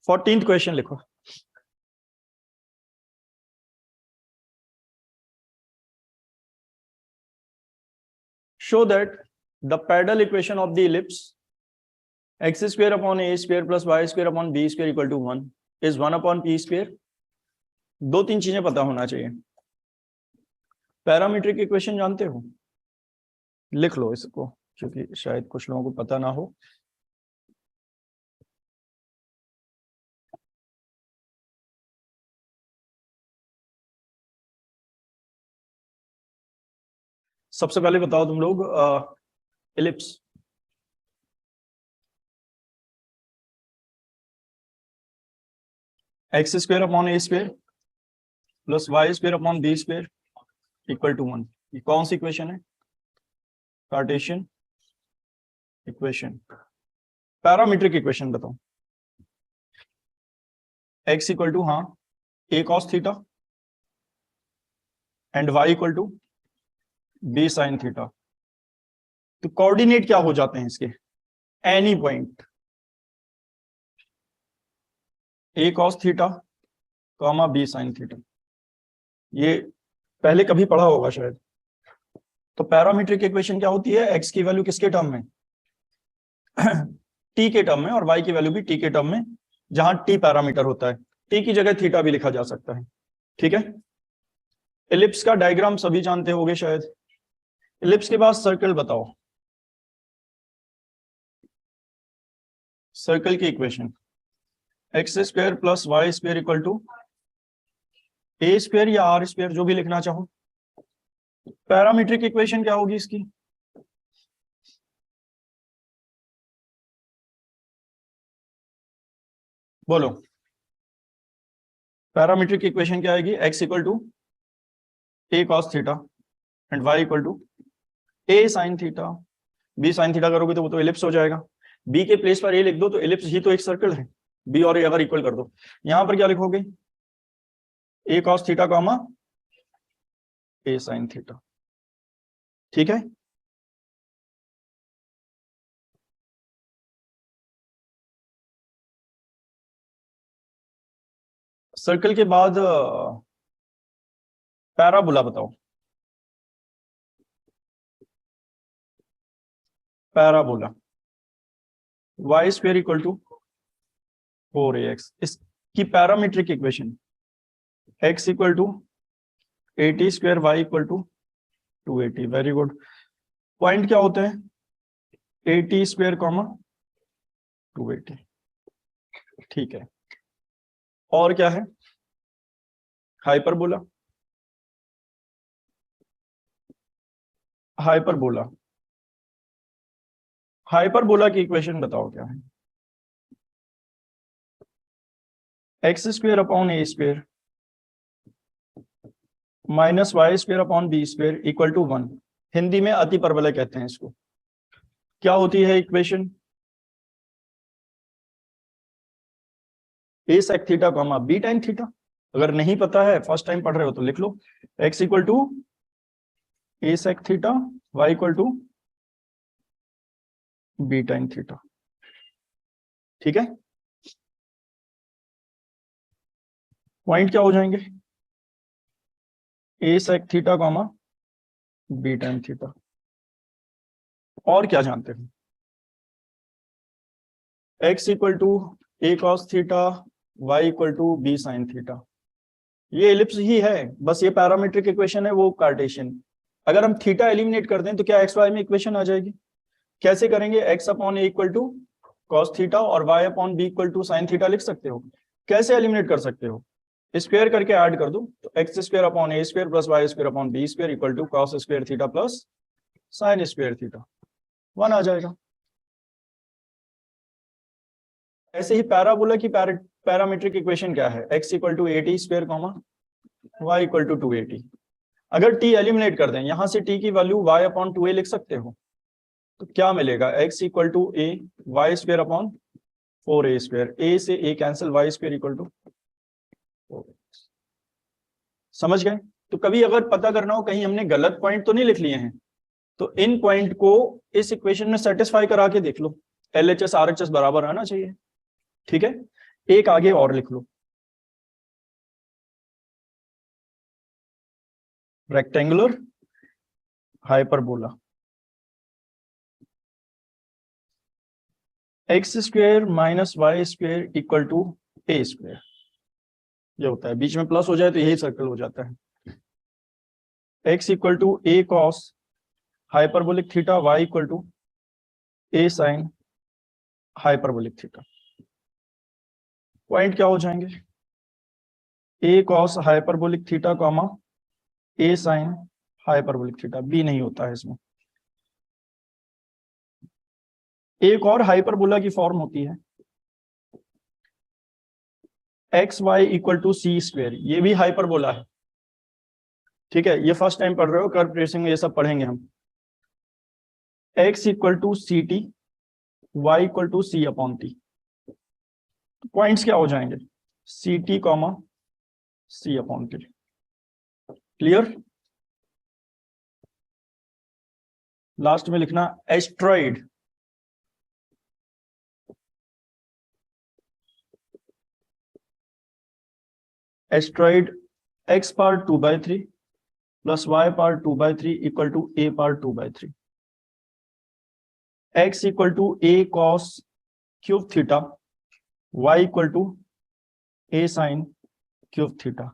14th question लिखो। Show that the pedal equation of the ellipse x square upon a square plus y square upon b square equal to 1 is 1 upon p square। दो तीन चीजें पता होना चाहिए। Parametric equation जानते हो? लिख लो इसको, क्योंकि शायद कुछ लोगों को पता ना हो। सबसे पहले बताओ तुम लोग, ellipse x square upon A square plus y square upon B square equal to 1। ये कौन सी इक्वेशन है? Cartesian equation. पैरामीट्रिक इक्वेशन बताओ। X equal to A cos theta and y equal to B sine theta. तो coordinate क्या हो जाते हैं इसके? Any point a cos theta comma B sine theta. ये पहले कभी पढ़ा होगा शायद। तो पैरामीट्रिक इक्वेशन क्या होती है? एक्स की वैल्यू किसके टर्म में? टी के टर्म में, और वाई की वैल्यू भी टी के टर्म में, जहां टी पैरामीटर होता है। टी की जगह थीटा भी लिखा जा सकता है। ठीक है। एलिप्स का डायग्राम सभी जानते होंगे शायद। एलिप्स के बाद सर्कल बताओ। सर्कल की equation x square plus y square equal to A square या आर स्क्वायर, जो भी लिखना चाहो। पैरामीट्रिक इक्वेशन क्या होगी इसकी? बोलो। पैरामीट्रिक इक्वेशन क्या आएगी? X equal to A cos theta and y equal to a sine theta. B sine theta करोगे तो वो तो एलिप्स हो जाएगा। बी के प्लेस पर ए लिख दो तो एलिप्स ही तो एक सर्कल है। बी और ए अगर इक्वल कर दो, यहां पर क्या लिखोगे? A cos theta comma a sine theta. ठीक है। सर्कल के बाद पैराबोला बताओ। Parabola y square equal to 4ax। इसकी parametric equation x equal to 80 square y equal to 280। Very good. Point क्या होते हैं? 80 स्क्वायर कॉमा 280। ठीक है। और क्या है? हाइपरबोला। हाइपरबोला हाइपरबोला की इक्वेशन बताओ क्या है? X square upon A square minus Y square upon B square equal to 1। Hindi में अति परवलय कहते हैं इसको। क्या होती है equation? A sec theta comma B tan theta. अगर नहीं पता है, फर्स्ट टाइम पढ़ रहे हो तो लिख लो। X equal to A sec theta, Y equal to B tan theta. ठीक है। पॉइंट क्या हो जाएंगे? A sec theta comma B tan theta. और क्या जानते हो? X equal to A cos theta, Y equal to B sine theta. ये एलिप्स ही है, बस ये पैरामीट्रिक इक्वेशन है, वो कार्टेशियन। अगर हम थीटा एलिमिनेट कर दें तो क्या एक्स वाई में इक्वेशन आ जाएगी? कैसे करेंगे? X upon A equal to cos theta और Y upon B equal to sine theta लिख सकते हो। कैसे एलिमिनेट कर सकते हो? स्क्वायर करके ऐड कर दो तो x square upon A square plus y square upon B square equal to cos square theta plus sine square theta. 1 आ जाएगा। ऐसे ही पैराबोला की पैरामीट्रिक इक्वेशन क्या है? X equal to 80 square comma y equal to 280। अगर T eliminate कर दें, यहां से टी की वैल्यू वाई अपॉन 2a लिख सकते हो, तो क्या मिलेगा? X equal to A Y square upon 4a square. A से A cancel, Y square equal to 4। समझ गए? तो कभी अगर पता करना हो कहीं हमने गलत पॉइंट तो नहीं लिख लिए हैं, तो इन पॉइंट को इस इक्वेशन में सेटिस्फाई करा के देख लो। LHS RHS बराबर आना चाहिए। ठीक है। एक आगे और लिख लो, rectangular hyperbola, X square minus Y square equal to A square, ये होता है। बीच में प्लस हो जाए तो यही सर्कल हो जाता है। X equal to A cos hyperbolic theta, Y equal to a sine hyperbolic theta. Point क्या हो जाएंगे, a cos hyperbolic theta comma a sine hyperbolic theta. B नहीं होता है इसमें। एक और हाइपरबोला की फॉर्म होती है x y equal to c square, ये भी हाइपरबोला है। ठीक है, ये फर्स्ट टाइम पढ़ रहे हो, कर्व ट्रेसिंग में ये सब पढ़ेंगे हम। X equal to c t, y equal to c upon t. Points क्या हो जाएंगे, c t comma c upon t. Clear. Last में लिखना एस्ट्रॉइड, एस्ट्रॉइड एक्स पावर 2/3 प्लस y power 2/3 equal to a power 2/3। X equal to A cos cube theta, Y equal to a sine cube theta.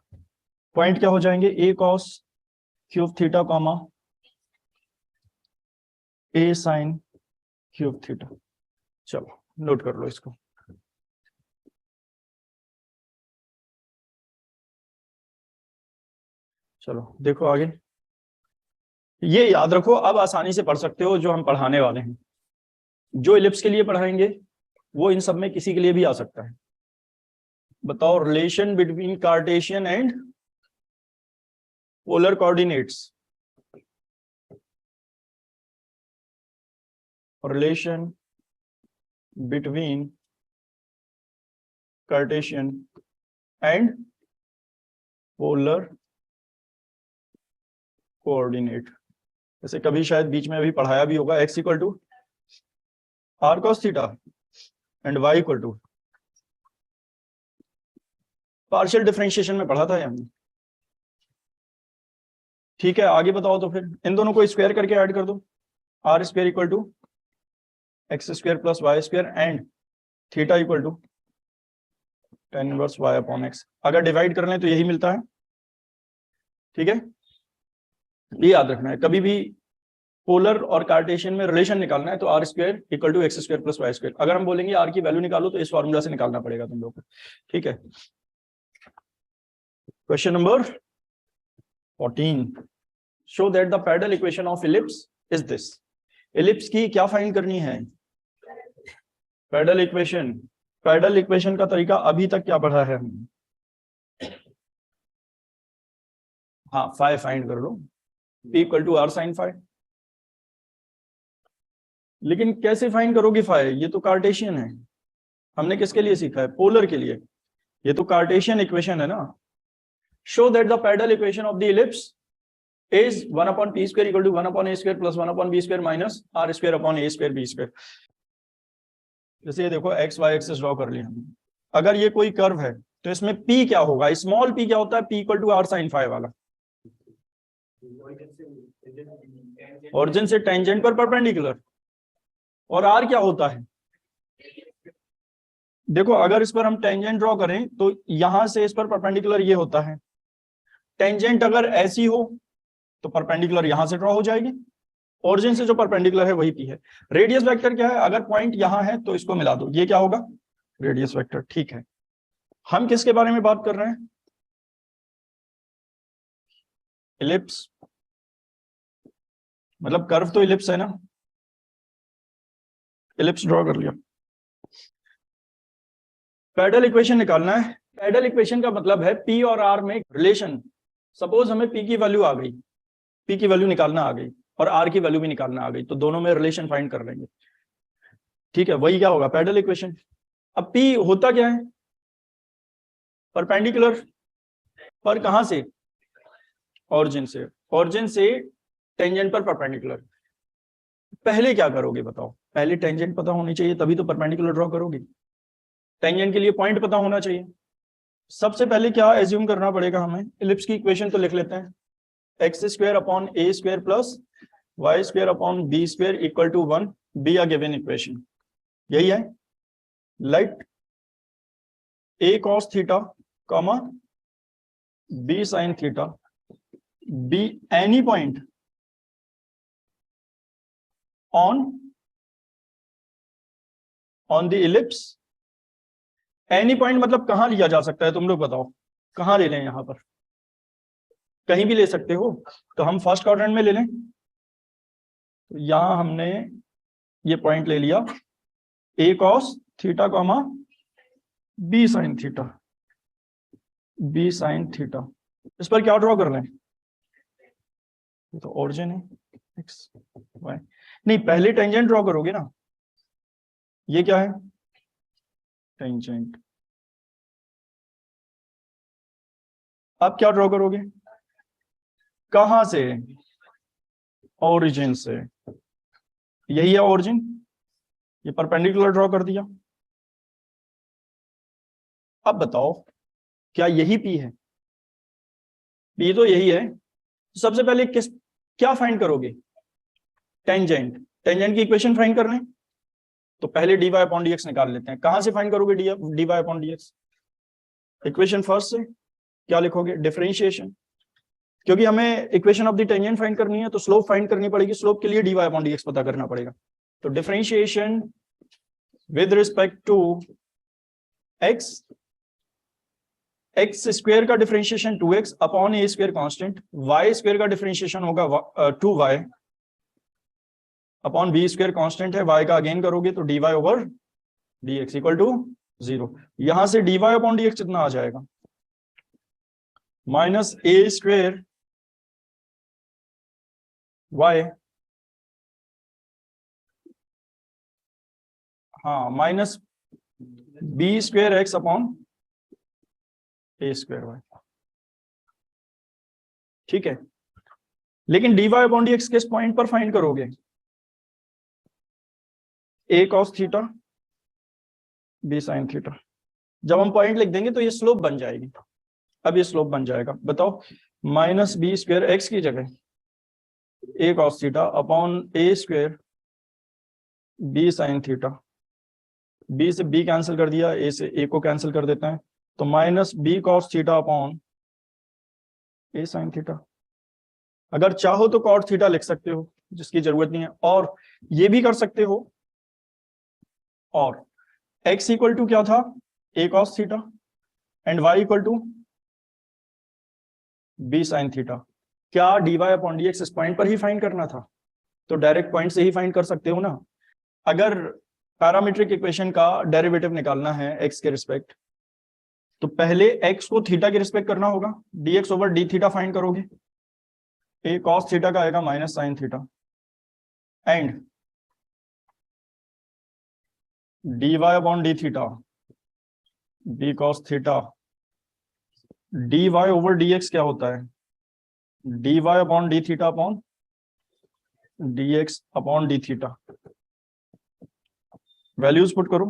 Point क्या हो जाएंगे, a cos cube theta comma a sine cube theta. चलो note कर लो इसको। चलो देखो आगे, ये याद रखो, अब आसानी से पढ़ सकते हो जो हम पढ़ाने वाले हैं। जो इलिप्स के लिए पढ़ाएंगे वो इन सब में किसी के लिए भी आ सकता है। बताओ, relation between Cartesian and polar coordinates. Relation between Cartesian and polar coordinate. जैसे कभी शायद बीच में अभी पढ़ाया भी होगा, x equal to r cos theta and y equal to, partial differentiation में पढ़ा था हमने। ठीक है, आगे बताओ तो फिर इन दोनों को स्क्वायर करके ऐड कर दो, r square equal to x square plus y square and theta equal to tan inverse y upon x। अगर डिवाइड कर लें तो यही मिलता है। ठीक है, ये याद रखना है, कभी भी पोलर और कार्टेशियन में रिलेशन निकालना है तो r square equal to x square plus y square. अगर हम बोलेंगे आर की वैल्यू निकालो तो इस फॉर्मूला से निकालना पड़ेगा तुम लोग को। ठीक है, question number 14, show that the parallel equation of ellipse is this. Ellipse की क्या फाइंड करनी है, पैरेलल इक्वेशन। पैरेलल इक्वेशन का तरीका अभी तक क्या पढ़ा है हमने, हाँ फाई फाइंड कर लो, P equal to r sine phi. लेकिन कैसे फाइंड करोगे फाई, ये तो कार्टेशियन है। हमने किसके लिए सीखा है, पोलर के लिए। ये तो कार्टेशियन इक्वेशन है ना। Show that the parallel equation of the ellipse is 1 upon P square equal to 1 upon A square plus 1 upon B square minus are square upon A square b square. जैसे ये देखो x Y axis draw कर लिया हमने। अगर ये कोई curve है तो इसमें पी क्या होगा, स्मॉल पी क्या होता है, p equal to r sine phi वाला। ओरिजिन से टेंजेंट पर परपेंडिकुलर। और आर क्या होता है, देखो अगर इस पर हम टेंजेंट ड्रॉ करें तो यहां से इस पर परपेंडिकुलर ये होता है। टेंजेंट अगर ऐसी हो तो परपेंडिकुलर यहां से ड्रॉ हो जाएगी, ओरिजिन से जो परपेंडिकुलर है वही पी है। रेडियस वेक्टर क्या है, अगर पॉइंट यहां है तो इसको मिला दो, ये क्या होगा, रेडियस वेक्टर। ठीक है, हम किसके बारे में बात कर रहे हैं, इलिप्स, मतलब कर्व तो इलिप्स है ना। इलिप्स ड्रॉ कर लिया, पैरेलल इक्वेशन निकालना है। पैरेलल इक्वेशन का मतलब है पी और आर में रिलेशन। सपोज हमें पी की वैल्यू आ गई, पी की वैल्यू निकालना आ गई और आर की वैल्यू भी निकालना आ गई, तो दोनों में रिलेशन फाइंड कर लेंगे। ठीक है, वही क्या होगा, पैरेलल इक्वेशन। अब पी होता क्या है, परपेंडिकुलर, पर कहां से, ऑरिजिन से। ऑरिजिन से टेंजेंट पर परपेंडिकुलर। पहले क्या करोगे बताओ, पहले टेंजेंट पता होनी चाहिए तभी तो परपेंडिकुलर ड्रॉ करोगे। टेंजेंट के लिए पॉइंट पता होना चाहिए। सबसे पहले क्या एज्यूम करना पड़ेगा हमें, इलिप्स की इक्वेशन तो लिख लेते हैं, x square upon A square plus y square upon B square equal to 1 be a given equation. यही है, let a cos theta comma B sine theta be any point on the ellipse. Any point मतलब कहां लिया जा सकता है, तुम लोग बताओ कहां ले लें, यहां पर कहीं भी ले सकते हो, तो हम फर्स्ट क्वाड्रेंट में ले लें। तो यहां हमने ये पॉइंट ले लिया A cos theta comma B sine theta, B sine theta. इस पर क्या ड्रॉ कर लें, ये तो ओरिजिन है एक्स वाई, नहीं पहले टेंजेंट ड्रॉ करोगे ना, ये क्या है टेंजेंट। अब क्या ड्रॉ करोगे, कहां से, ओरिजिन से, यही है ओरिजिन, ये परपेंडिकुलर ड्रॉ कर दिया। अब बताओ क्या यही पी है, पी तो यही है। सबसे पहले क्या फाइंड करोगे, टेंजेंट, टेंजेंट की इक्वेशन फाइंड कर लें। तो पहले dy अपॉन dx निकाल लेते हैं। कहां से फाइंड करोगे dy upon dx, equation first से। क्या लिखोगे, डिफरेंशिएशन, क्योंकि हमें equation of the tangent find करनी है तो स्लोप फाइंड करनी पड़ेगी, स्लोप के लिए dy अपॉन dx पता करना पड़ेगा। तो differentiation with respect to x, X square का डिफरेंशिएशन 2x अपॉन ए स्क्वायर कांस्टेंट, y स्क्वायर का डिफरेंशिएशन होगा 2y upon B square constant है, y का अगेन करोगे तो dy over dx equal to 0। यहां से dy अपॉन dx कितना आ जाएगा, माइनस ए स्क्वायर y, हाँ minus B square X upon ए स्क्वायर वाई, ठीक है। लेकिन dy अपॉन dx किस पॉइंट पर फाइंड करोगे, A cos theta B sine theta. जब हम पॉइंट लिख देंगे तो ये स्लोप बन जाएगी। अब ये स्लोप बन जाएगा, बताओ माइनस बी स्क्वायर एक्स की जगह A cos theta upon A square B sine theta, B से बी कैंसिल कर दिया, ए से ए को कैंसिल कर देते हैं, तो minus B cos theta upon ए साइन थीटा। अगर चाहो तो कॉट थीटा लिख सकते हो, जिसकी जरूरत नहीं है, और ये भी कर सकते हो। और x इक्वल टू क्या था, a cos theta, and y equal to b sin theta. क्या dy अपॉन dx इस पॉइंट पर ही फाइंड करना था, तो डायरेक्ट पॉइंट से ही फाइंड कर सकते हो ना। अगर पैरामीट्रिक इक्वेशन का डेरिवेटिव निकालना है x के रिस्पेक्ट, तो पहले x को थीटा के रिस्पेक्ट करना होगा, dx over D theta find करोगे, a cos थीटा का आएगा minus sine theta, and dy upon D theta b cos theta, dy over dx क्या होता है, dy upon D theta upon dx upon D theta. Values put करो,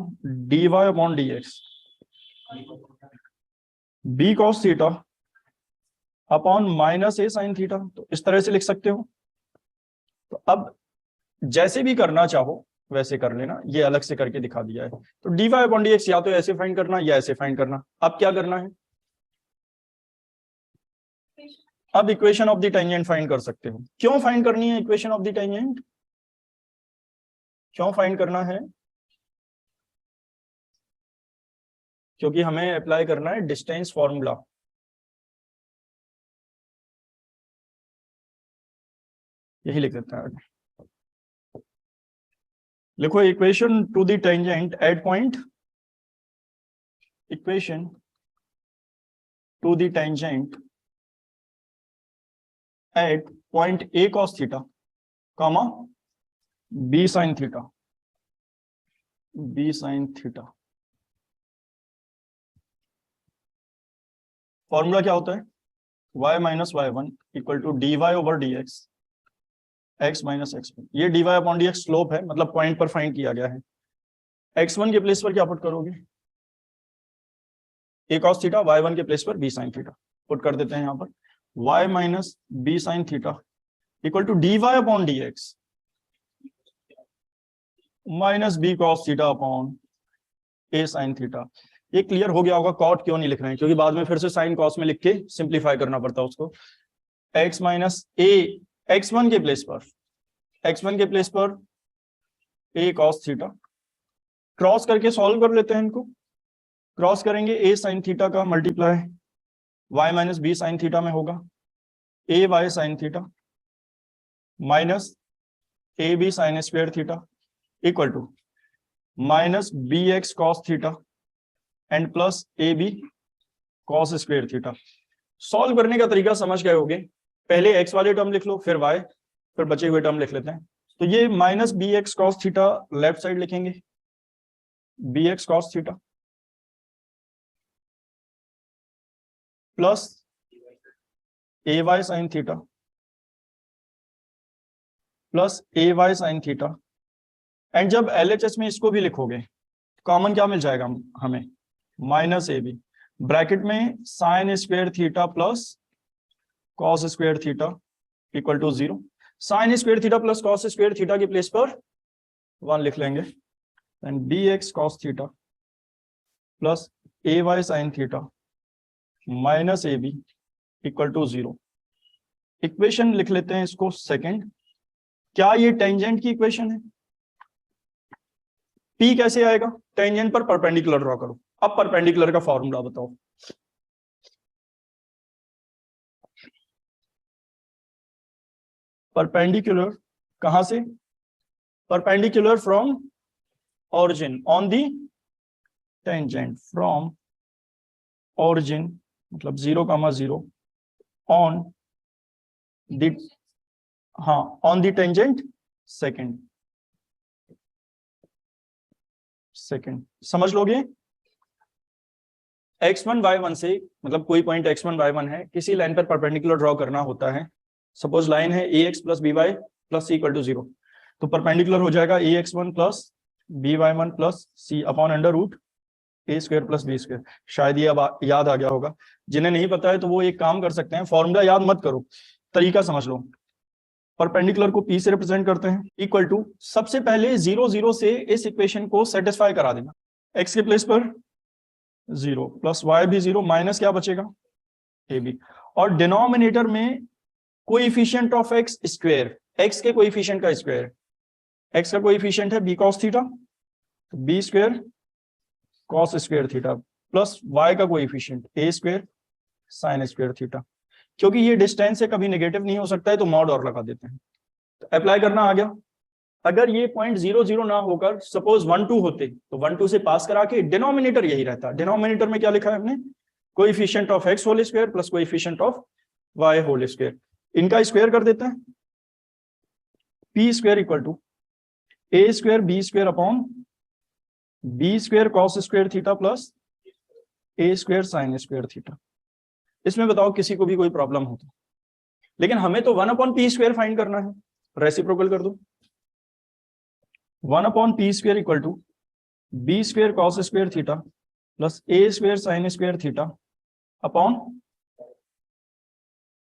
dy upon dx b cos theta upon minus A sine theta, तो इस तरह से लिख सकते हो। तो अब जैसे भी करना चाहो वैसे कर लेना, ये अलग से करके दिखा दिया है। तो dy अपॉन dx या तो ऐसे फाइंड करना या ऐसे फाइंड करना। अब क्या करना है, अब equation of the tangent find कर सकते हो। क्यों फाइंड करनी है इक्वेशन ऑफ द टेंजेंट, क्यों फाइंड करना है, क्योंकि हमें अप्लाई करना है डिस्टेंस फॉर्मूला। यही लिख देते हैं, लिखो equation to the tangent at point, equation to the tangent at point a cos theta comma b sin theta, b sin theta. Formula क्या होता है, y minus y1 equal to dy over dx x minus x1। ये dy upon dx slope है, मतलब point पर find किया गया है। x1 के प्लेस पर क्या पुट करोगे, ए कॉस थीटा, y1 के प्लेस पर बी साइन थीटा पुट कर देते हैं यहाँ पर, y minus B sine theta equal to d y upon d x minus B cos theta upon A sine theta. ये क्लियर हो गया होगा कॉट क्यों नहीं लिख रहे हैं, क्योंकि बाद में फिर से साइन कॉस में लिख के सिंप्लीफाई करना पड़ता है उसको। x माइनस ए x1 के प्लेस पर, x1 के प्लेस पर ए कॉस थीटा, क्रॉस करके सॉल्व कर लेते हैं इनको। क्रॉस करेंगे ए साइन थीटा का multiply y minus B sine theta में होगा A Y sine theta minus A B sine square theta equal to minus B x cos theta and plus A B cos square theta. Solve करने का तरीका समझ गए होगे, पहले x वाले टर्म लिख लो, फिर y, फिर बचे हुए टर्म लिख लेते हैं। तो ये minus B x cos theta left side लिखेंगे, B x cos theta plus A Y sine theta plus A Y sine theta, and जब LHS में इसको भी लिखोगे कॉमन क्या मिल जाएगा हमें, माइनस ए बी ब्रैकेट में sine square theta plus cos square theta equal to 0। Sine square theta plus cos square theta के प्लेस पर 1 लिख लेंगे, and b x cos theta plus A Y sine theta minus A b equal to 0। Equation लिख लेते हैं इसको second. क्या ये टेंजेंट की इक्वेशन है? P कैसे आएगा? टेंजेंट पर परपेंडिकुलर ड्रॉ करो। अब परपेंडिकुलर का फॉर्मूला बताओ। परपेंडिकुलर कहां से? Perpendicular from origin on the tangent, from origin मतलब 0,0 ऑन दी, हाँ ऑन दी टेंजेंट सेकंड समझ लोगे। x1 y1 से मतलब कोई पॉइंट x1 y1 है, किसी लाइन पर परपेंडिकुलर ड्रॉ करना होता है। सपोज लाइन है ax plus b y plus c equal to 0, तो परपेंडिकुलर हो जाएगा ax1 plus by1 plus c upon under root a square plus B square. शायद ये अब याद आ गया होगा, जिन्हें नहीं पता है तो वो एक काम कर सकते हैं, फॉर्मूला याद मत करो, तरीका समझ लो। परपेंडिकुलर को P से रिप्रेजेंट करते हैं, इक्वल टू सबसे पहले 0 0 से इस इक्वेशन को सेटिस्फाई करा देना। x के प्लेस पर 0 प्लस y भी 0 माइनस क्या बचेगा ए बी, और डिनोमिनेटर में coefficient of x square, x के कोएफिशिएंट का स्क्वायर, x का कोएफिशिएंट है b cos थीटा, तो b square cos square theta plus y का coefficient a square sin square theta. क्योंकि ये डिस्टेंस है कभी नेगेटिव नहीं हो सकता है, तो मॉड और लगा देते हैं, तो अप्लाई करना आ गया। अगर ये पॉइंट 0 0 ना होकर सपोज 1 2 होते, तो 1 2 से पास करा के डिनोमिनेटर यही रहता। डिनोमिनेटर में क्या लिखा है हमने, coefficient of x whole square plus coefficient of y whole square, इनका स्क्वायर कर देते हैं। p square equal to a square b square upon b square cos square theta plus a square sin square theta. इसमें बताओ किसी को भी कोई प्रॉब्लम हो तो, लेकिन हमें तो 1 अपॉन पी स्क्वायर फाइंड करना है, रेसिप्रोकल कर दो। 1 upon P square equal to b square cos square theta plus A square sine square theta upon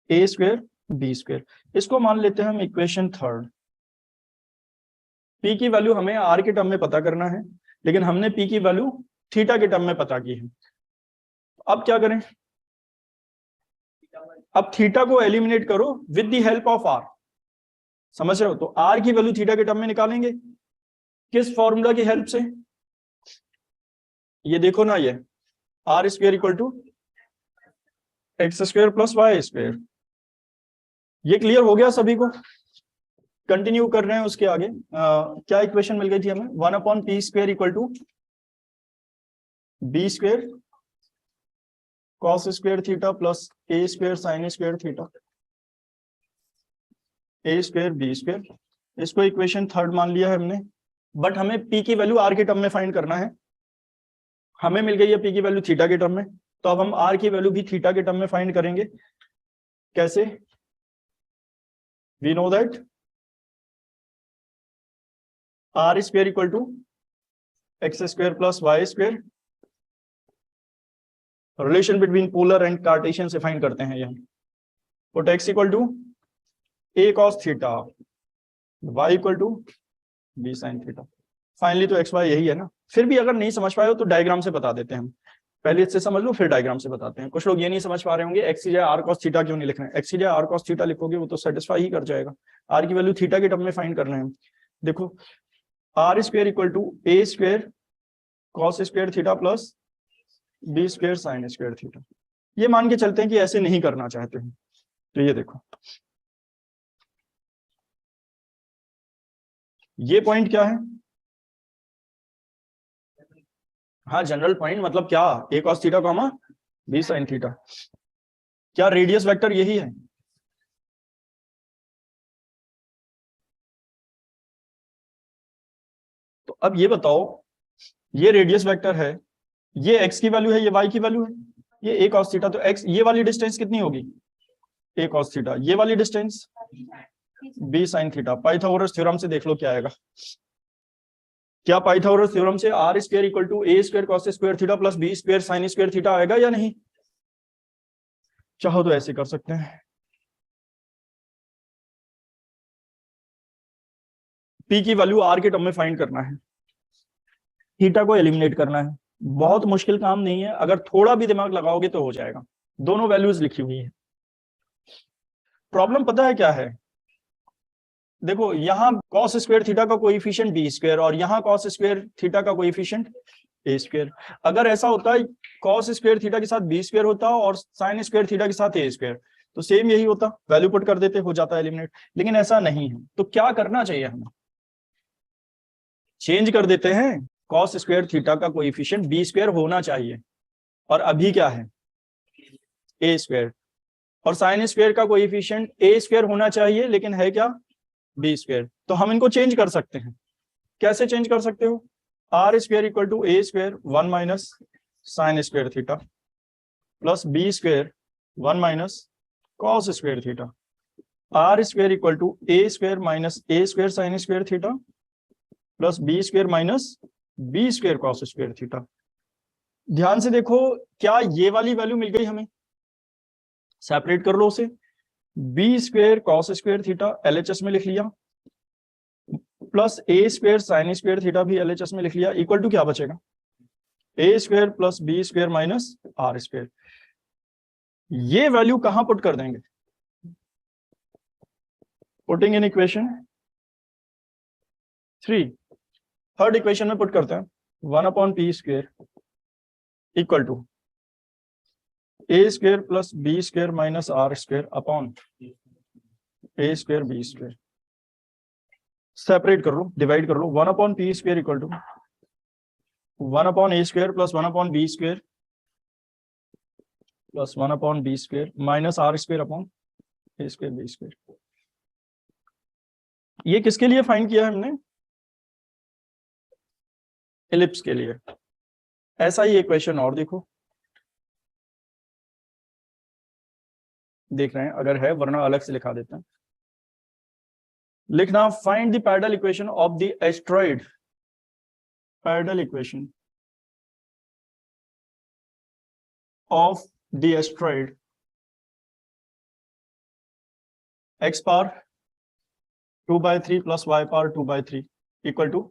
A square b square. इसको मान लेते हैं हम इक्वेशन थर्ड। पी की वैल्यू हमें आर के टर्म में पता करना है, लेकिन हमने पी की वैल्यू थीटा के टर्म में पता की है। अब क्या करें, अब थीटा को एलिमिनेट करो with the help of r, समझ रहे हो? तो आर की वैल्यू थीटा के टर्म में निकालेंगे, किस फॉर्मूला की हेल्प से? ये देखो ना, ये r square equal to x square plus y square. ये क्लियर हो गया सभी को? कंटिन्यू कर रहे हैं उसके आगे। क्या इक्वेशन मिल गई थी हमें? 1 upon P square equal to b square cos square theta plus A square sine square theta a square b square. इसको इक्वेशन थर्ड मान लिया है हमने, बट हमें पी की वैल्यू आर के टर्म में फाइंड करना है। हमें मिल गई है पी की वैल्यू थीटा के टर्म में, तो अब हम आर की वैल्यू भी थीटा के टर्म में फाइंड करेंगे। कैसे? We know that r square equal to x square plus y square relation between polar and Cartesian से फाइंड करते हैं। यहाँ put x equal to a cos theta, y equal to b sin theta. Finally तो xy यही है ना। फिर भी अगर नहीं समझ पाए हो तो डायग्राम से बता देते हैं हम, पहले इससे समझ लो फिर डायग्राम से बताते हैं। कुछ लोग ये नहीं समझ पा रहे होंगे एक्स की जगह आर कॉस थीटा क्यों नहीं लिख रहे हैं। एक्स की जगह आर कॉस थीटा लिखोगे वो तो सेटिस्फाई ही कर जाएगा। आर की वैल्यू थीटा के टर्म में फाइंड कर रहे हैं। देखो r square equal to A square cos square theta plus B square sine square theta. ये मान के चलते हैं कि ऐसे नहीं करना चाहते हैं, तो ये देखो ये पॉइंट क्या है। हाँ जनरल पॉइंट मतलब क्या, a cos theta comma b sin theta. क्या रेडियस वेक्टर यही है? तो अब ये बताओ, ये रेडियस वेक्टर है, ये x की वैल्यू है, ये y की वैल्यू है, ये a cos थीटा। तो x ये वाली डिस्टेंस कितनी होगी a cos थीटा, ये वाली distance b sin theta. Pythagoras theorem से देख लो क्या आएगा। क्या पाइथागोरस थ्योरम से r square equal to A square cos square theta plus B square sine square theta आएगा या नहीं? चाहो तो ऐसे कर सकते हैं। पी की वैल्यू आर के टर्म में फाइंड करना है, थीटा को एलिमिनेट करना है। बहुत मुश्किल काम नहीं है, अगर थोड़ा भी दिमाग लगाओगे तो हो जाएगा। दोनों वैल्यूज लिखी हुई है। प्रॉब्लम पता है क्या है, देखो यहाँ कॉस स्क्वायर थीटा का कोएफिशिएंट बी स्क्वायर और यहाँ कॉस स्क्वायर थीटा का कोएफिशिएंट ए स्क्वायर। अगर ऐसा होता है कॉस स्क्वायर थीटा के साथ बी स्क्वायर होता और साइन स्क्वायर थीटा के साथ ए स्क्वायर, तो सेम यही होता, वैल्यू पुट कर देते, हो जाता एलिमिनेट। लेकिन ऐसा नहीं है, तो क्या करना चाहिए हमें? चेंज कर देते हैं, कॉस स्क्वायर थीटा का कोएफिशिएंट बी स्क्वायर होना चाहिए और अभी क्या है ए स्क्वायर, और साइन स्क्वायर का कोएफिशिएंट ए स्क्वायर होना चाहिए लेकिन है क्या बी स्क्वायर। तो हम इनको चेंज कर सकते हैं। कैसे चेंज कर सकते हो? R square equal to A square 1 minus sine square theta plus B square 1 minus cos square theta. R square equal to A square minus A square sine square theta plus B square minus B square cos square theta. ध्यान से देखो, क्या ये वाली value मिल गई हमें? Separate कर लो उसे, B square cos square theta LHS में लिख लिया प्लस ए स्क्वायर साइन स्क्वायर थीटा भी एलएचएस में लिख लिया, इक्वल टू क्या बचेगा A square plus B square minus are square. ये वैल्यू कहां पुट कर देंगे? Putting in equation 3, third equation में पुट करते हैं 1 upon P square equal to A square plus B square minus are square upon A square b square. Separate कर लो, divide कर लो, 1 upon P square equal to 1 upon A square plus 1 upon B square plus 1 upon B square minus are square upon A square b square. ये किसके लिए find किया है हमने? एलिप्स के लिए। ऐसा ही एक क्वेश्चन और देखो, देख रहे हैं अगर है, वरना अलग से लिखा देते हैं। लिखना, find the parallel equation of the astroid, parallel equation of the astroid x power 2/3 plus y power 2/3 equal to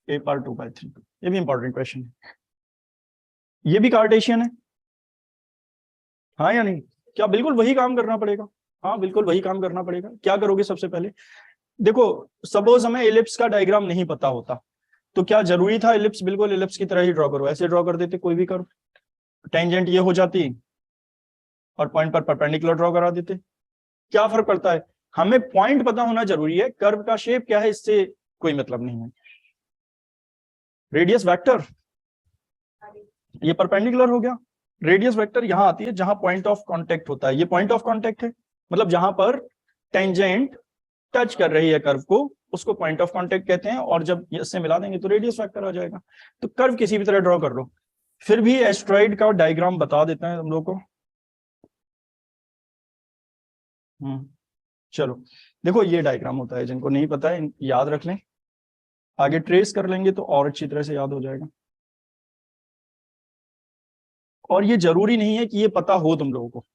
a power 2/3। ये भी इंपॉर्टेंट क्वेश्चन है। ये भी कार्टेशियन है, हाँ या नहीं? क्या बिल्कुल वही काम करना पड़ेगा? हाँ बिल्कुल वही काम करना पड़ेगा। क्या करोगे सबसे पहले? देखो सपोज हमें एलिप्स का डायग्राम नहीं पता होता, तो क्या जरूरी था एलिप्स बिल्कुल एलिप्स की तरह ही ड्रॉ करो? ऐसे ड्रॉ कर देते कोई भी कर्व, टेंजेंट ये हो जाती और पॉइंट पर परपेंडिकुलर ड्रॉ करा देते। क्या फर्क पड़ता है? हमें पॉइंट पता होना जरूरी है, कर्व का शेप क्या है इससे कोई मतलब नहीं है। रेडियस वेक्टर, ये परपेंडिकुलर हो गया। रेडियस वेक्टर यहां आती है जहां पॉइंट ऑफ कांटेक्ट होता है। ये पॉइंट ऑफ कांटेक्ट है, मतलब जहां पर टेंजेंट टच कर रही है कर्व को, उसको पॉइंट ऑफ कांटेक्ट कहते हैं। और जब इससे मिला देंगे तो रेडियस वेक्टर आ जाएगा। तो कर्व किसी भी तरह ड्रॉ कर लो। फिर भी एस्ट्रॉइड का डायग्राम बता देते हैं हम लोग को। चलो देखो, ये डायग्राम होता है, जिनको नहीं पता है याद रख लें, आगे ट्रेस कर लेंगे तो और अच्छी तरह से याद हो जाएगा। और ये जरूरी नहीं है कि ये पता हो तुम लोगों को,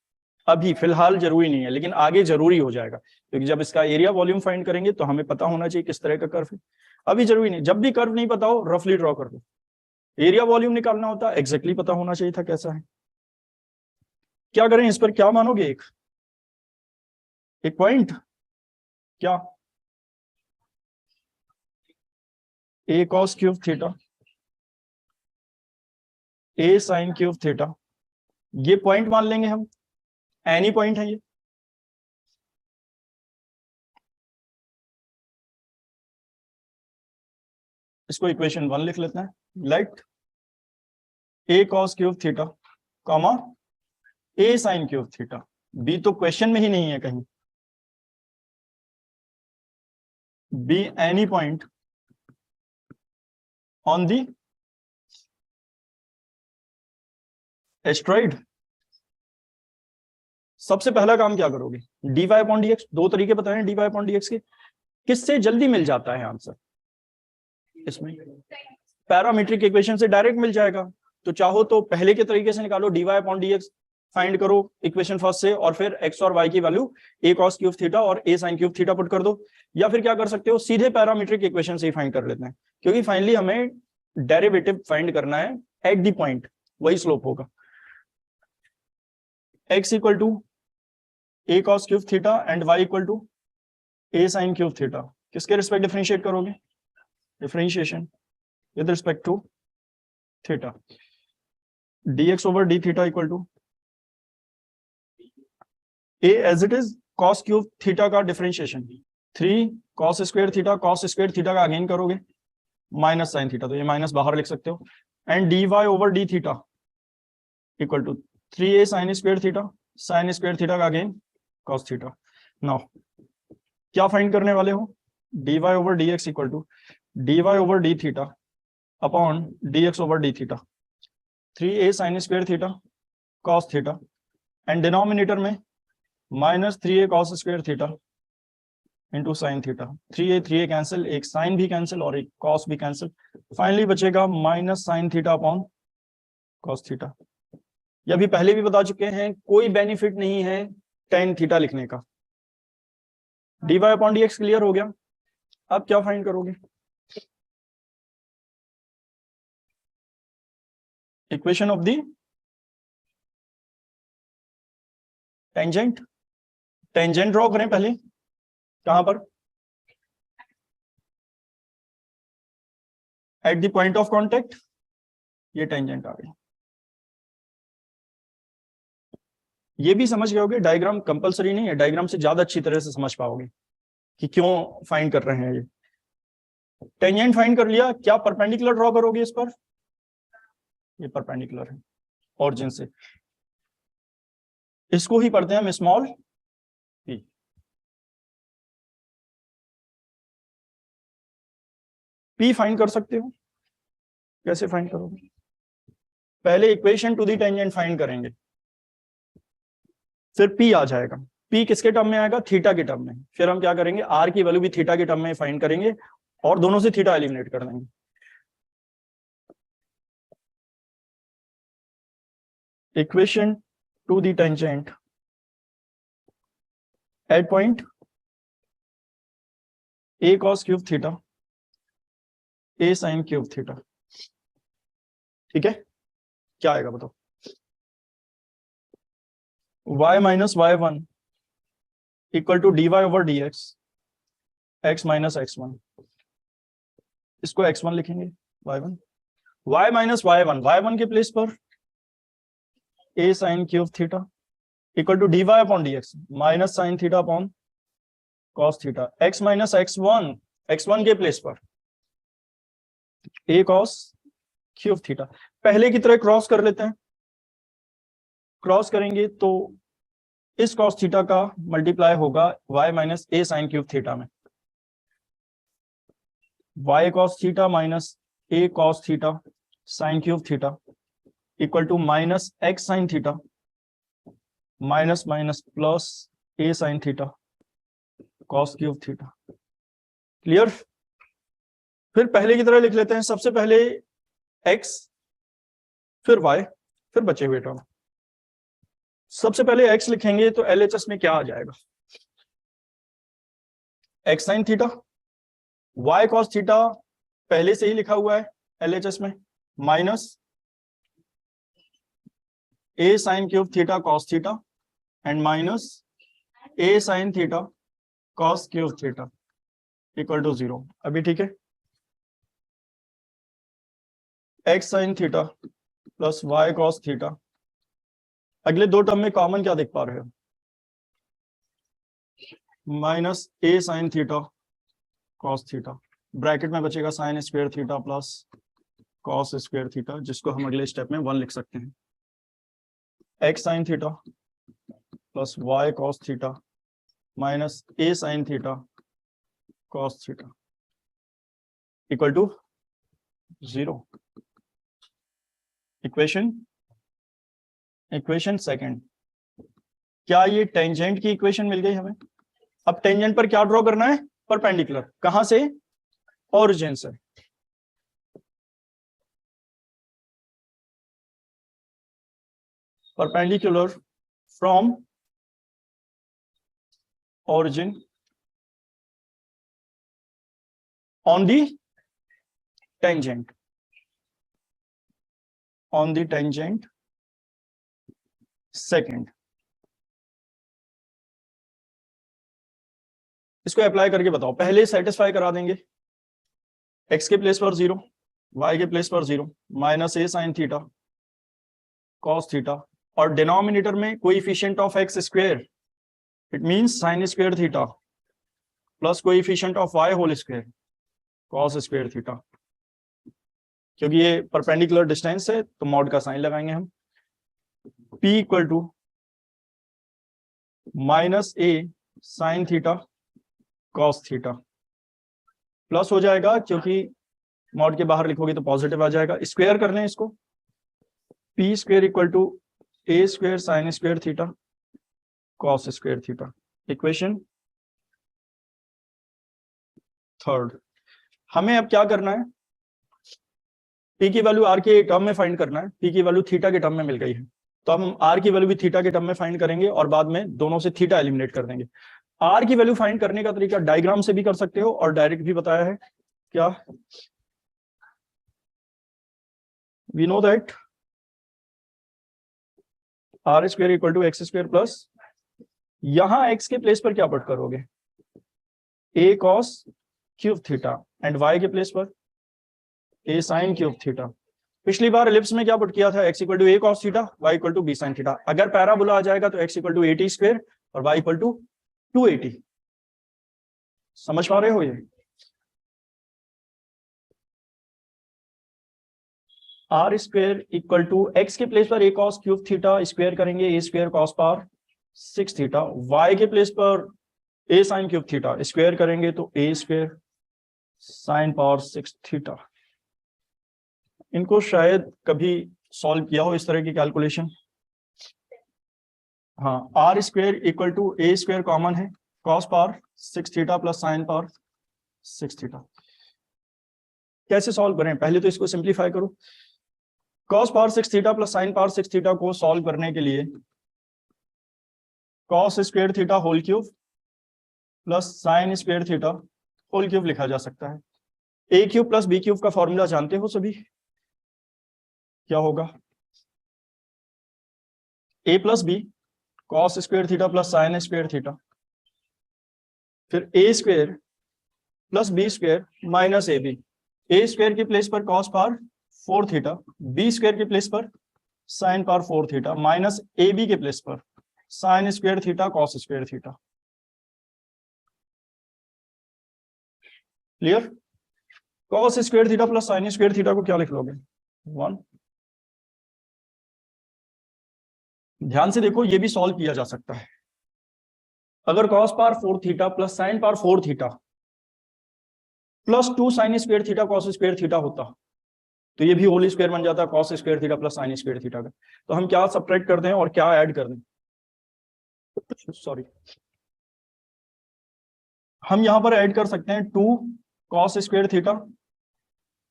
अभी फिलहाल जरूरी नहीं है, लेकिन आगे जरूरी हो जाएगा, क्योंकि जब इसका एरिया वॉल्यूम फाइंड करेंगे तो हमें पता होना चाहिए किस तरह का कर्व है। अभी जरूरी नहीं, जब भी कर्व नहीं पता हो रफली ड्रॉ कर दो। एरिया वॉल्यूम निकालना होता है, एग्जैक्टली पता होना चाहिए था कैसा है। क्या करें इस पर, क्या मानोगे? एक पॉइंट क्या, ए कॉस क्यूब थीटा, ए साइन क्यूब थीटा, ये पॉइंट मान लेंगे हम, एनी पॉइंट है ये। इसको इक्वेशन 1 लिख लेते हैं, late a cos cube theta comma a sine cube theta, B तो क्वेश्चन में ही नहीं है कहीं, B any point on the asteroid. सबसे पहला काम क्या करोगे, dy अपॉन dx, दो तरीके बताए dy अपॉन dx के, किससे जल्दी मिल जाता है आंसर, इसमें पैरामीट्रिक इक्वेशन से डायरेक्ट मिल जाएगा। तो चाहो तो पहले के तरीके से निकालो, dy अपॉन dx फाइंड करो इक्वेशन फर्स्ट से, और फिर x और y की value a cos cube theta और a sin cube theta put कर दो, या फिर क्या कर सकते हो, सीधे पैरामीट्रिक इक्वेशन से ही फाइंड कर लेते हैं, क्योंकि फाइनली हमें डेरिवेटिव फाइंड करना है एट द पॉइंट, वही स्लोप होगा। x equal to a cos cube theta and y equal to a sin cube theta, किसके रिस्पेक्ट डिफरेंशिएट करोगे, differentiation with respect to theta, dx over d theta equal to a as it is cos cube theta का differentiation 3 cos square theta का again करोगे minus sine theta, तो ये minus बाहर लिख सकते हो, and dy over d theta equal to 3a sine square theta का अगेन cos थीटा। नाउ क्या फाइंड करने वाले हो, dy over dx equal to dy over d theta upon dx over d theta, 3a sine square theta cos theta, and denominator में minus 3a cos square theta into sine theta, 3a cancel, एक sine भी cancel और एक cos भी cancel, finally बचेगा minus sine theta upon cos theta. ये अभी पहले भी बता चुके हैं, कोई बेनिफिट नहीं है tan थीटा लिखने का। dy अपॉन dx क्लियर हो गया, अब क्या फाइंड करोगे, equation of the tangent, tangent draw करें पहले, कहां पर, eight the point of contact, ये टेंजेंट आ गई। ये भी समझ गए होगे, डायग्राम कंपलसरी नहीं है, डायग्राम से ज्यादा अच्छी तरह से समझ पाओगे कि क्यों फाइंड कर रहे हैं ये। टेंजेंट फाइंड कर लिया, क्या परपेंडिकुलर ड्रॉ करोगे इस पर, ये परपेंडिकुलर है ऑरिजिन से, इसको ही पढ़ते हैं हम स्मॉल p। p फाइंड कर सकते हो, कैसे फाइंड करोगे, पहले equation to the tangent find करेंगे, फिर p आ जाएगा, p किसके टर्म में आएगा, थीटा के टर्म में, फिर हम क्या करेंगे, r की वैल्यू भी थीटा के टर्म में फाइंड करेंगे और दोनों से थीटा एलिमिनेट कर देंगे। Equation to the tangent at point a cos cube theta a sin cube theta, ठीक है, क्या आएगा बताओ, y minus y1 equal to dy over dx x minus x1, इसको x1 लिखेंगे, y1 y माइनस y1 के प्लेस पर a sin cube theta equal to dy upon dx minus sine theta upon cos theta, x minus x1 के place पर a cos cube theta, पहले की तरह cross कर लेते हैं, क्रॉस करेंगे तो इस cos थीटा का मल्टीप्लाई होगा y minus a sine cube theta में, y cos theta minus a cos theta sine cube theta equal to minus x sine theta minus minus plus a sine theta cos cube theta. Clear, फिर पहले की तरह लिख लेते हैं, सबसे पहले x फिर y, फिर बचे हुए टर्म। सबसे पहले x लिखेंगे तो LHS में क्या आ जाएगा, x sine theta, y cos theta पहले से ही लिखा हुआ है LHS में, minus a sine cube theta cos theta and minus a sine theta cos cube theta equal to 0। अभी ठीक है, x sine theta plus y cos theta, अगले दो टर्म में कॉमन क्या देख पा रहे हो, minus a sine theta cos theta, bracket में बचेगा sign square theta plus cos square theta, जिसको हम अगले स्टेप में 1 लिख सकते हैं, x sine theta plus y cos theta minus a sine theta cos theta equal to 0। Equation second, क्या ये टेंजेंट की इक्वेशन मिल गई हमें। अब टेंजेंट पर क्या ड्रॉ करना है, परपेंडिकुलर, कहां से, ओरिजिन से। Perpendicular from origin on the tangent, on the tangent second। इसको अप्लाई करके बताओ, पहले सेटिस्फाई करा देंगे, x के प्लेस पर 0, y के प्लेस पर 0, minus a sine theta cos theta, और डिनोमिनेटर में coefficient of x square, it means sine square theta plus coefficient of y whole square cos square theta. क्योंकि ये परपेंडिकुलर डिस्टेंस है तो मॉड का साइन लगाएंगे हम, p equal to minus a sine theta cos theta, plus हो जाएगा क्योंकि मॉड के बाहर लिखोगे तो पॉजिटिव आ जाएगा, स्क्वायर कर लें इसको, p square equal to a square sine square theta cos square theta. Equation third, हमें अब क्या करना है, p की वैल्यू r के टर्म में फाइंड करना है, p की वैल्यू थीटा के टर्म में मिल गई है तो हम r की वैल्यू भी थीटा के टर्म में फाइंड करेंगे और बाद में दोनों से थीटा एलिमिनेट कर देंगे। r की वैल्यू फाइंड करने का तरीका डायग्राम से भी कर सकते हो और डायरेक्ट भी बताया है, क्या, we know that r square equal to x square plus, यहां x के प्लेस पर क्या पुट करोगे, a cos cube theta and y के प्लेस पर a sin क्यूब थीटा। पिछली बार एलिप्स में क्या पुट किया था, x equal to a cos theta, y equal to b sin theta. अगर पैराबोला आ जाएगा तो x equal to at square और y इक्वल टू 2at। समझ पा रहे हो ये, r square equal to x के प्लेस पर a cos cube theta square करेंगे a square cos power 6 theta, y के प्लेस पर a sin cube theta square करेंगे तो a square sin power 6 theta. इनको शायद कभी सॉल्व किया हो इस तरह की कैलकुलेशन। हाँ, r square equal to a square common है, cos power 6 theta plus sin power 6 theta. कैसे सॉल्व करें, पहले तो इसको सिंप्लीफाई करो, cos power 6 theta plus sin power 6 theta को सॉल्व करने के लिए cos square theta whole cube plus sin square theta whole cube लिखा जा सकता है। a cube plus b cube का फॉर्मूला जानते हो सभी, क्या होगा, a plus B cos square theta plus sin square theta, फिर a square plus b square minus ab, a square की प्लेस पर cos power 4 theta, b square की प्लेस पर sin power 4 theta minus ab के place पर sin square theta cos square theta. Clear, cos square theta plus sin square theta को क्या लिख लोगे, 1। ध्यान से देखो, ये भी सॉल्व किया जा सकता है। अगर cos power 4 theta plus sin power 4 theta plus 2 sin square theta cos square theta होता तो ये भी होल स्क्वायर बन जाता है cos square theta plus sin square theta का। तो हम क्या सब्ट्रैक्ट कर दें और क्या ऐड कर दें, सॉरी, हम यहां पर ऐड कर सकते हैं 2 cos square theta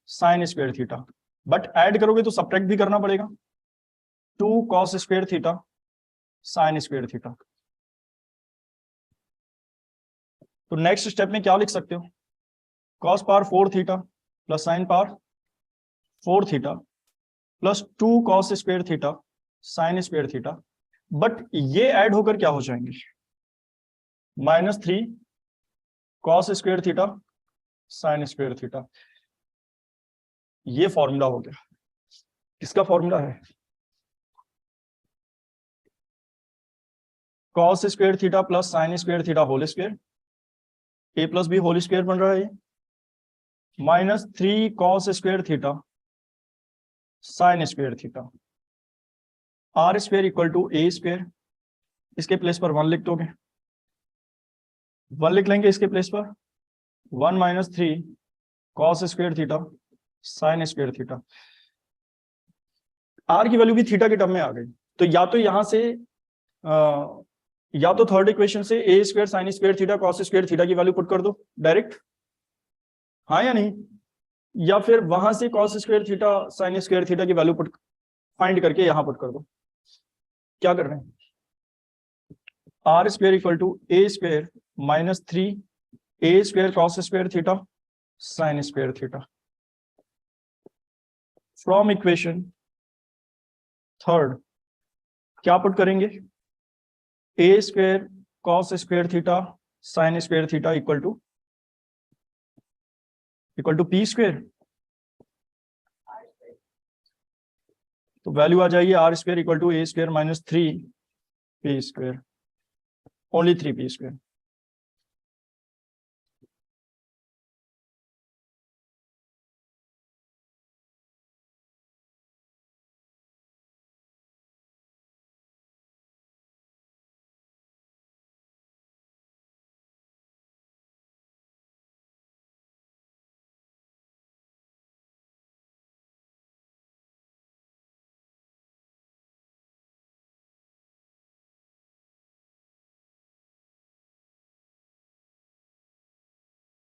sin square theta, but add करोगे तो सब्ट्रैक्ट भी करना पड़ेगा। 2 cos square theta sin square theta. तो नेक्स्ट स्टेप में क्या लिख सकते हो, cos power 4 theta plus sin power 4 theta plus 2 cos square theta sin square theta, but ये ऐड होकर क्या हो जाएंगे, -3 cos square theta sin square theta. ये फॉर्मूला हो गया, किसका फॉर्मूला है, cos square theta plus sin square theta whole square, a plus B whole square बन रहा है, -3 cos square theta sin square theta, r square equal to a square, इसके place पर 1 लिख दोगे, 1 लिख लेंगे इसके प्लेस पर, 1 - 3 cos square theta sin square theta. r की वैल्यू भी थीटा के टर्म में आ गई, तो यहां से या तो थर्ड इक्वेशन से a square sin square theta cos square theta की वैल्यू पुट कर दो डायरेक्ट, हाँ या नहीं, या फिर वहां से cos square theta sin square theta की वैल्यू पुट फाइंड करके यहां पुट कर दो। क्या कर रहे हैं, r square equal to a square -3 a square cos square theta sin square theta. From equation third क्या पुट करेंगे, a square cos square theta sin square theta equal to p square, तो value आ जाएगी r square equal to a square -3 p square, only 3 p square.